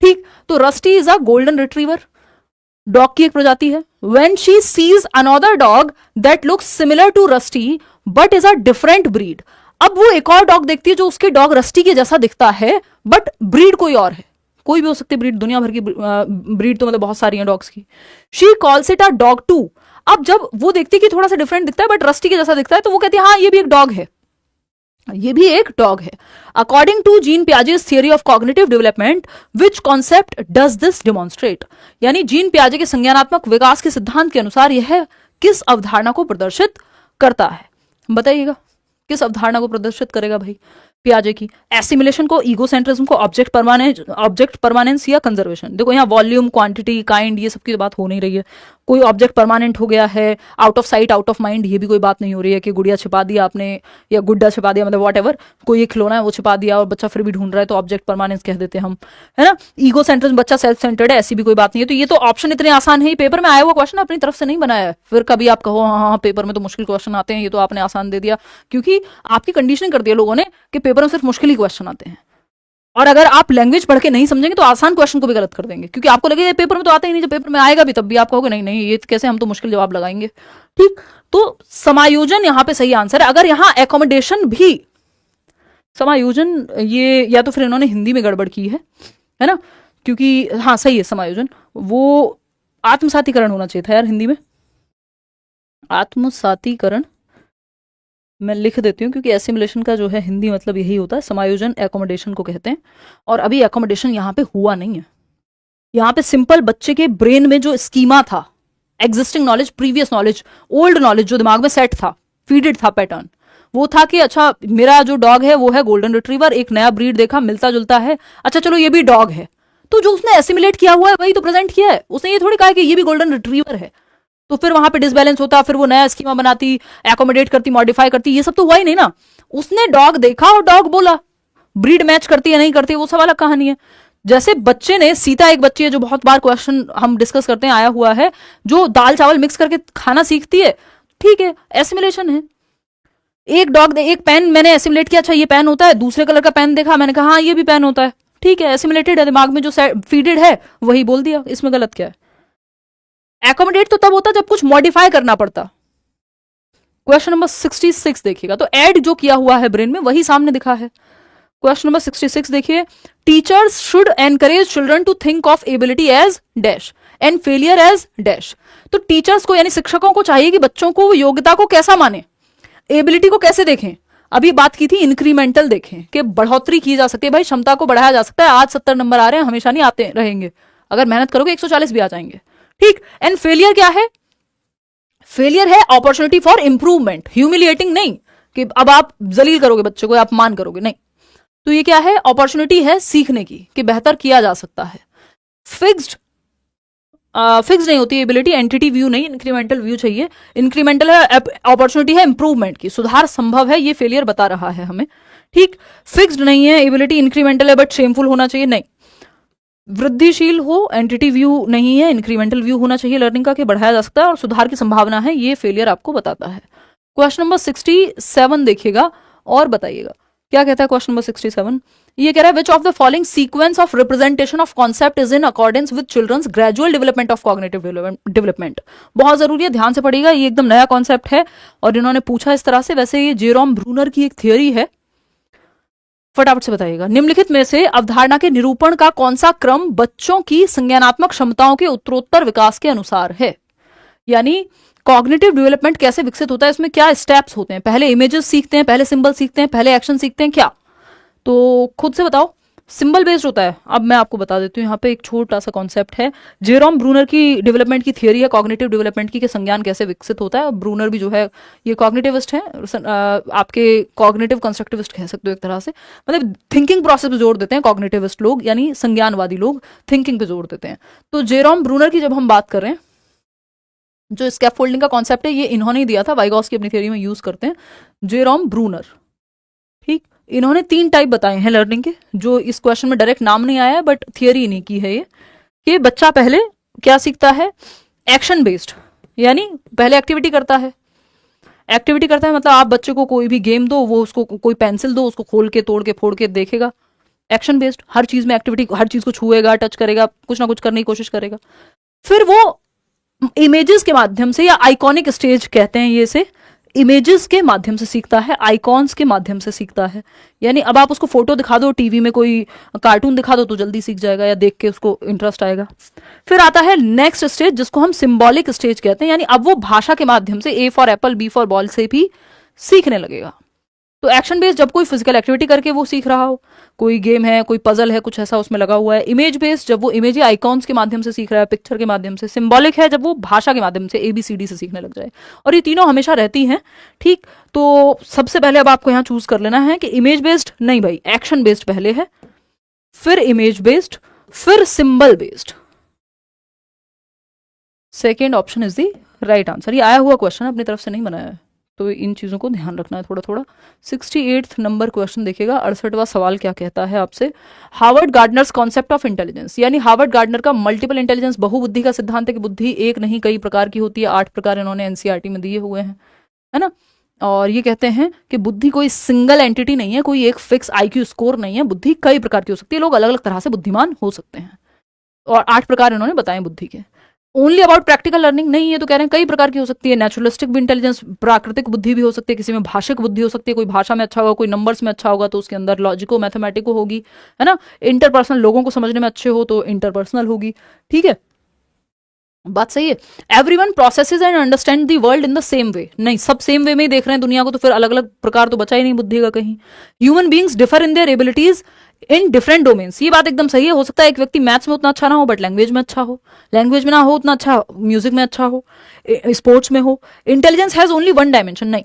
ठीक, तो Rusty is a golden retriever, dog की एक प्रजाति है। When she sees another dog that looks similar to Rusty but is a different breed, अब वो एक और डॉग देखती है जो उसके डॉग रस्टी के जैसा दिखता है बट ब्रीड कोई और है, कोई भी हो सकती है ब्रीड, दुनिया भर की ब्रीड तो मतलब बहुत सारी हैं डॉग्स की। She calls it a dog too, अब जब वो देखती है कि थोड़ा सा डिफरेंट दिखता है बट रस्टी के जैसा दिखता है तो वो कहती है हाँ ये भी एक डॉग है, ये भी एक डॉग है। According to Jean Piaget's theory of cognitive development which concept does this demonstrate, यानी जीन पियाजे के संज्ञानात्मक विकास के सिद्धांत के अनुसार यह किस अवधारणा को प्रदर्शित करता है, बताइएगा किस अवधारणा को प्रदर्शित करेगा भाई पियाजे की। एसिमिलेशन को, ईगोसेंट्रिज्म को, ऑब्जेक्ट परमानेंस या कंजर्वेशन। देखो यहाँ वॉल्यूम, क्वांटिटी, काइंड ये सब की बात हो नहीं रही है, कोई ऑब्जेक्ट परमानेंट हो गया है, out of sight out of mind ये भी कोई बात नहीं हो रही है कि गुड़िया छिपा दिया आपने या गुड्डा छिपा दिया, मतलब वॉट कोई एक खिलौना है वो छिपा दिया और बच्चा फिर भी ढूंढ रहा है तो ऑब्जेक्ट परमानेंस कह देते हैं हम, है ना। ईगोसेंट्रिज्म, बच्चा सेल्फ सेंटर्ड है, ऐसी भी कोई बात नहीं है। तो ये तो ऑप्शन इतने आसान है, पेपर में आया हुआ क्वेश्चन अपनी तरफ से नहीं बनाया है, फिर कभी आप कहो हाँ पेपर में तो मुश्किल क्वेश्चन आते हैं, ये तो आपने आसान दे दिया, क्योंकि आपकी कंडीशनिंग कर दिया लोगों ने कि पेपर में सिर्फ मुश्किल ही क्वेश्चन आते हैं। और अगर आप लैंग्वेज पढ़ के नहीं समझेंगे तो आसान क्वेश्चन को भी गलत कर देंगे, क्योंकि आपको लगेगा पेपर में तो आता ही नहीं, जब पेपर में आएगा भी तब भी आप कहोगे नहीं नहीं ये कैसे, हम तो मुश्किल जवाब लगाएंगे। ठीक, तो समायोजन यहां पे सही आंसर है। अगर यहां एकोमोडेशन भी, समायोजन ये या तो फिर इन्होंने हिंदी में गड़बड़ की है ना, क्योंकि हाँ सही है समायोजन, वो आत्मसातीकरण होना चाहिए था यार हिंदी में, आत्मसातीकरण मैं लिख देती हूँ, क्योंकि एसिमुलेशन का जो है हिंदी मतलब यही होता है, समायोजन एकोमोडेशन को कहते हैं। और अभी एकोमोडेशन यहाँ पे हुआ नहीं है, यहाँ पे सिंपल बच्चे के ब्रेन में जो स्कीमा था, existing knowledge, previous knowledge, old knowledge जो दिमाग में सेट था, फीडेड था पैटर्न, वो था कि अच्छा मेरा जो डॉग है वो है गोल्डन रिट्रीवर, एक नया ब्रीड देखा मिलता जुलता है, अच्छा चलो ये भी डॉग है, तो जो उसने एसिमुलेट किया हुआ है वही तो प्रेजेंट किया है, उसने ये थोड़ी कहा कि ये भी गोल्डन रिट्रीवर है। तो फिर वहां पे डिसबैलेंस होता, फिर वो नया स्कीमा बनाती, एकोमोडेट करती, मॉडिफाई करती, ये सब तो हुआ ही नहीं ना। उसने डॉग देखा और डॉग बोला, ब्रीड मैच करती है नहीं करती वो सब अलग कहानी है। जैसे बच्चे ने, सीता एक बच्ची है जो बहुत बार क्वेश्चन हम डिस्कस करते हैं आया हुआ है, जो दाल चावल मिक्स करके खाना सीखती है, ठीक है एसिमुलेशन है। एक डॉग, एक पेन मैंने एसिमुलेट किया, अच्छा ये पेन होता है, दूसरे कलर का पेन देखा मैंने कहा हाँ ये भी पेन होता है, ठीक है एसिमुलेटेड है, दिमाग में जो फीडेड है वही बोल दिया, इसमें गलत क्या है। एकोमोडेट तो तब होता जब कुछ मॉडिफाई करना पड़ता। क्वेश्चन नंबर 66 देखिएगा, तो ऐड जो किया हुआ है ब्रेन में वही सामने दिखा है। क्वेश्चन नंबर 66 देखिए, teachers should encourage children to think of ability as dash and failure as dash. तो टीचर्स को यानी शिक्षकों को चाहिए कि बच्चों को योग्यता को कैसा माने, एबिलिटी को कैसे देखें। अभी बात की थी इंक्रीमेंटल देखें कि बढ़ोतरी की जा सकती है, भाई क्षमता को बढ़ाया जा सकता है, आज 70 नंबर आ रहे हैं हमेशा नहीं आते रहेंगे, अगर मेहनत करोगे 140 भी आ जाएंगे, ठीक। एंड फेलियर क्या है, फेलियर है अपॉर्चुनिटी फॉर इंप्रूवमेंट, ह्यूमिलिएटिंग नहीं कि अब आप जलील करोगे बच्चे को, अपमान करोगे, नहीं। तो ये क्या है, अपॉर्चुनिटी है सीखने की कि बेहतर किया जा सकता है। फिक्स्ड नहीं होती एबिलिटी, एंटिटी व्यू नहीं, इंक्रीमेंटल व्यू चाहिए। इंक्रीमेंटल है, अपॉर्चुनिटी है इंप्रूवमेंट की, सुधार संभव है, ये फेलियर बता रहा है हमें, ठीक। फिक्स्ड नहीं है एबिलिटी, इंक्रीमेंटल है बट शेमफुल होना चाहिए, नहीं। वृद्धिशील हो, एंटिटी व्यू नहीं है, इंक्रीमेंटल व्यू होना चाहिए लर्निंग का कि बढ़ाया जा सकता है और सुधार की संभावना है, ये फेलियर आपको बताता है। क्वेश्चन नंबर 67 देखिएगा और बताइएगा क्या कहता है क्वेश्चन नंबर 67। ये कह रहा है which of the following sequence of representation of concept is in accordance with children's gradual development of cognitive development. बहुत जरूरी है, ध्यान से पढ़िएगा, ये एकदम नया कॉन्सेप्ट है और इन्होंने पूछा इस तरह से। वैसे ये जेरोम ब्रूनर की एक थियोरी है, फटाफट से बताइएगा। निम्नलिखित में से अवधारणा के निरूपण का कौन सा क्रम बच्चों की संज्ञानात्मक क्षमताओं के उत्तरोत्तर विकास के अनुसार है, यानी कॉग्निटिव डेवलपमेंट कैसे विकसित होता है, इसमें क्या स्टेप्स होते हैं, पहले इमेजेस सीखते हैं, पहले सिंबल सीखते हैं, पहले एक्शन सीखते हैं, क्या? तो खुद से बताओ। सिंबल बेस्ड होता है। अब मैं आपको बता देती हूँ, यहाँ पे एक छोटा सा कॉन्सेप्ट है, जेरोम ब्रूनर की डेवलपमेंट की थियोरी है कॉग्निटिव डेवलपमेंट की, कि संज्ञान कैसे विकसित होता है। ब्रूनर भी जो है ये कॉग्निटिविस्ट है, आपके कॉग्निटिव कंस्ट्रक्टिविस्ट कह सकते हो एक तरह से, मतलब थिंकिंग प्रोसेस पे जोर देते हैं कॉग्निटिविस्ट लोग, यानी संज्ञानवादी लोग थिंकिंग पे जोर देते हैं। तो जेरोम ब्रूनर की जब हम बात कर रहे हैं, जो स्कैफोल्डिंग का कॉन्सेप्ट है ये इन्होंने ही दिया था, वाइगॉस्की अपनी थियोरी में यूज करते हैं, जेरोम ब्रूनर, ठीक। इन्होंने 3 टाइप बताए हैं लर्निंग के, जो इस क्वेश्चन में डायरेक्ट नाम नहीं आया है बट थियरी नहीं की है ये, कि बच्चा पहले क्या सीखता है, एक्शन बेस्ड, यानी पहले एक्टिविटी करता है। एक्टिविटी करता है मतलब आप बच्चे को कोई भी गेम दो, वो उसको कोई पेंसिल दो, उसको खोल के तोड़ के फोड़ के देखेगा, एक्शन बेस्ड, हर चीज में एक्टिविटी, हर चीज को छुएगा, टच करेगा, कुछ ना कुछ करने की कोशिश करेगा। फिर वो इमेजेस के माध्यम से, या आइकॉनिक स्टेज कहते हैं ये से, इमेजेस के माध्यम से सीखता है, आइकॉन्स के माध्यम से सीखता है। यानी अब आप उसको फोटो दिखा दो, टीवी में कोई कार्टून दिखा दो तो जल्दी सीख जाएगा, या देख के उसको इंटरेस्ट आएगा। फिर आता है नेक्स्ट स्टेज जिसको हम सिंबॉलिक स्टेज कहते हैं, यानी अब वो भाषा के माध्यम से A for apple, B for ball से भी सीखने लगेगा। तो एक्शन बेस्ड जब कोई फिजिकल एक्टिविटी करके वो सीख रहा हो, कोई गेम है, कोई पजल है, कुछ ऐसा उसमें लगा हुआ है। इमेज बेस्ड जब वो इमेज या आइकॉन्स के माध्यम से सीख रहा है, पिक्चर के माध्यम से। सिंबॉलिक है जब वो भाषा के माध्यम से ABCD से सीखने लग जाए। और ये तीनों हमेशा रहती हैं, ठीक। तो सबसे पहले अब आपको यहाँ चूज कर लेना है कि इमेज बेस्ड नहीं भाई, एक्शन बेस्ड पहले है, फिर इमेज बेस्ड, फिर symbol based. Second option is the right answer. ये आया हुआ क्वेश्चन अपनी तरफ से नहीं बनाया है, तो इन चीज़ों को ध्यान रखना है थोड़ा थोड़ा। 68 नंबर क्वेश्चन देखिएगा, 68वां सवाल क्या कहता है आपसे। Harvard Gardner's concept of intelligence, यानी हार्वर्ड गार्डनर का मल्टीपल इंटेलिजेंस, बहुबुद्धि का सिद्धांत है कि बुद्धि एक नहीं कई प्रकार की होती है। 8 प्रकार इन्होंने NCERT में दिए हुए हैं, है ना। और ये कहते हैं कि बुद्धि कोई सिंगल एंटिटी नहीं है, कोई एक फिक्स IQ स्कोर नहीं है, बुद्धि कई प्रकार की हो सकती है, लोग अलग अलग तरह से बुद्धिमान हो सकते हैं। और 8 प्रकार इन्होंने बताए बुद्धि के। ओनली अबाउट प्रैक्टिकल लर्निंग नहीं है, तो कह रहे हैं कई प्रकार की हो सकती है। नेचुरलिस्टिक भी इंटेलिजेंस, प्राकृतिक बुद्धि भी हो सकती है, किसी में भाषिक बुद्धि हो सकती है, कोई भाषा में अच्छा होगा, कोई नंबर्स में अच्छा होगा तो उसके अंदर लॉजिको मैथमेटिको होगी, है ना। इंटरपर्सनल, लोगों को समझने में अच्छे हो तो इंटरपर्सनल होगी, ठीक है, बात सही है। Everyone processes and understand the world in the same way, नहीं सब सेम वे में ही देख रहे हैं दुनिया को, तो फिर अलग अलग प्रकार तो बचा ही नहीं बुद्धि का कहीं। Human beings differ in their abilities in different domains, ये बात एकदम सही है। हो सकता है एक व्यक्ति मैथ्स में उतना अच्छा ना हो बट लैंग्वेज में अच्छा हो, लैंग्वेज में ना हो उतना अच्छा म्यूजिक में अच्छा हो, स्पोर्ट्स में हो। Intelligence has only one dimension, नहीं,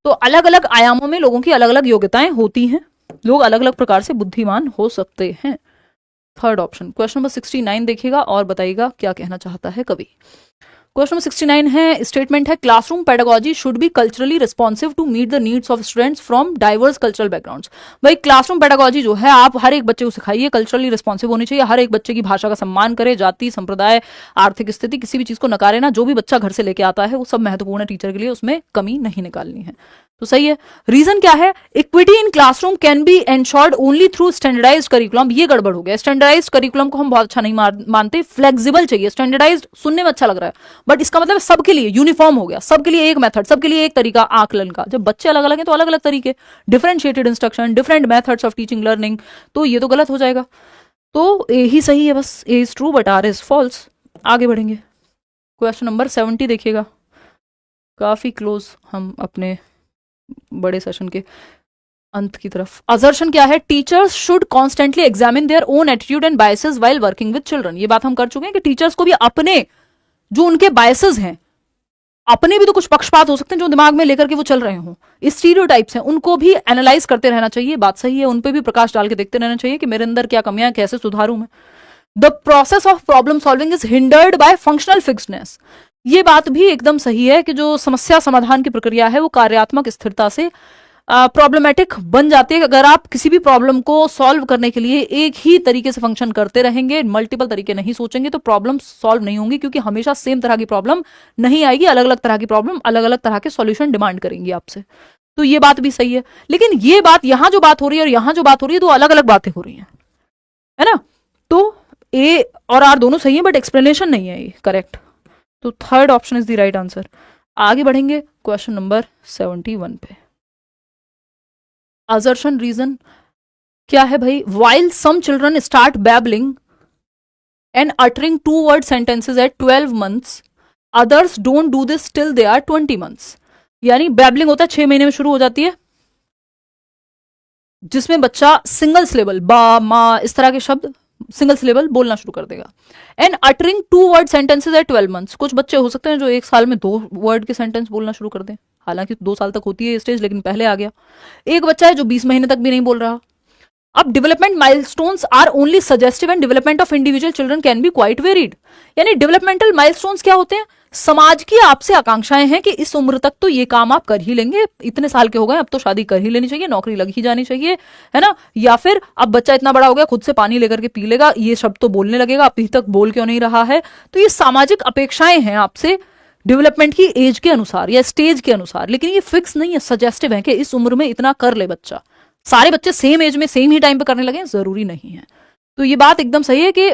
तो अलग अलग आयामों में लोगों की अलग अलग योग्यताएं होती हैं, लोग अलग अलग प्रकार से बुद्धिमान हो सकते हैं। Third option. क्वेश्चन नंबर 69 देखिएगा और बताइएगा क्या कहना चाहता है कवि। क्वेश्चन नंबर 69 है, स्टेटमेंट है, classroom pedagogy should be culturally responsive to meet the needs of students from diverse cultural backgrounds. भाई क्लासरूम पेडागोजी जो है आप हर एक बच्चे को सिखाइए, कल्चरली रिस्पॉन्सिव होनी चाहिए, हर एक बच्चे की भाषा का सम्मान करे, जाति, संप्रदाय, आर्थिक स्थिति, किसी भी चीज को नकारे ना। जो भी बच्चा घर से लेके आता है वो सब महत्वपूर्ण है टीचर के लिए, उसमें कमी नहीं निकालनी है। तो सही है। रीजन क्या है, equity in classroom can be ensured only through standardised curriculum. ये गड़बड़ हो गया, स्टैंडर्डाइज्ड करिकुलम को हम बहुत अच्छा नहीं मानते, फ्लेक्सिबल चाहिए। स्टैंडर्डाइज्ड सुनने में अच्छा लग रहा है बट इसका मतलब सबके लिए यूनिफॉर्म हो गया, सबके लिए एक मेथड, सबके लिए एक तरीका आकलन का। जब बच्चे अलग अलग हैं तो अलग अलग तरीके, differentiated instruction, different methods of teaching learning, तो ये तो गलत हो जाएगा। तो ए ही सही है, बस A is true but R is false. आगे बढ़ेंगे, क्वेश्चन नंबर 70 देखिएगा, काफी क्लोज हम अपने बड़े सेशन के अंत की तरफ। असर्शन क्या है, teachers should constantly examine their own attitude and biases while working with children. ये बात हम कर चुके हैं कि टीचर्स को भी अपने जो उनके बायसेस हैं, अपने भी तो कुछ पक्षपात हो सकते हैं जो दिमाग में लेकर के वो चल रहे हों, स्टीरियोटाइप्स हैं, उनको भी एनालाइज करते रहना चाहिए। बात सही है, उन पे भी प्रकाश डाल के देखते रहना चाहिए कि मेरे अंदर क्या कमियां, कैसे सुधारूं मैं। The process of problem solving is hindered by functional fixedness. ये बात भी एकदम सही है कि जो समस्या समाधान की प्रक्रिया है वो कार्यात्मक स्थिरता से प्रॉब्लमेटिक बन जाती है। अगर आप किसी भी प्रॉब्लम को सॉल्व करने के लिए एक ही तरीके से फंक्शन करते रहेंगे, मल्टीपल तरीके नहीं सोचेंगे, तो प्रॉब्लम सॉल्व नहीं होंगी, क्योंकि हमेशा सेम तरह की प्रॉब्लम नहीं आएगी, अलग अलग तरह की प्रॉब्लम अलग अलग तरह के सॉल्यूशन डिमांड करेंगी आपसे। तो ये बात भी सही है, लेकिन ये बात यहां जो बात हो रही है और यहां जो बात हो रही है, तो अलग अलग बातें हो रही हैं, है ना। तो ए और आर दोनों सही है बट एक्सप्लेनेशन नहीं है ये करेक्ट। तो third option is the right answer. आगे बढ़ेंगे क्वेश्चन नंबर 71 पे। असर्शन रीजन क्या है भाई, while some children start babbling and uttering 2 word sentences at 12 months, others don't do this till they are 20 months। यानी बैबलिंग होता है 6 महीने में शुरू हो जाती है, जिसमें बच्चा सिंगल सिलेबल बा, मा, इस तरह के शब्द सिंगल सिलेबल बोलना शुरू कर देगा। And uttering 2 word sentences at 12 months, कुछ बच्चे हो सकते हैं जो एक साल में 2 word के सेंटेंस बोलना शुरू कर दें, हालांकि 2 साल तक होती है ये स्टेज, लेकिन पहले आ गया। एक बच्चा है जो 20 महीने तक भी नहीं बोल रहा। अब development milestones are only suggestive and development of individual children can be quite varied. यानी डेवलपमेंटल माइलस्टोन्स क्या होते हैं, समाज की आपसे आकांक्षाएं हैं कि इस उम्र तक तो ये काम आप कर ही लेंगे, इतने साल के हो गए अब तो शादी कर ही लेनी चाहिए, नौकरी लग ही जानी चाहिए, है ना। या फिर अब बच्चा इतना बड़ा हो गया खुद से पानी लेकर के पी लेगा, ये शब्द तो बोलने लगेगा, अभी तक बोल क्यों नहीं रहा है। तो ये सामाजिक अपेक्षाएं हैं आपसे डेवलपमेंट की एज के अनुसार या स्टेज के अनुसार, लेकिन ये फिक्स नहीं है, सजेस्टिव है कि इस उम्र में इतना कर ले बच्चा, सारे बच्चे सेम एज में सेम ही टाइम पे करने लगे, जरूरी नहीं है। तो ये बात एकदम सही है कि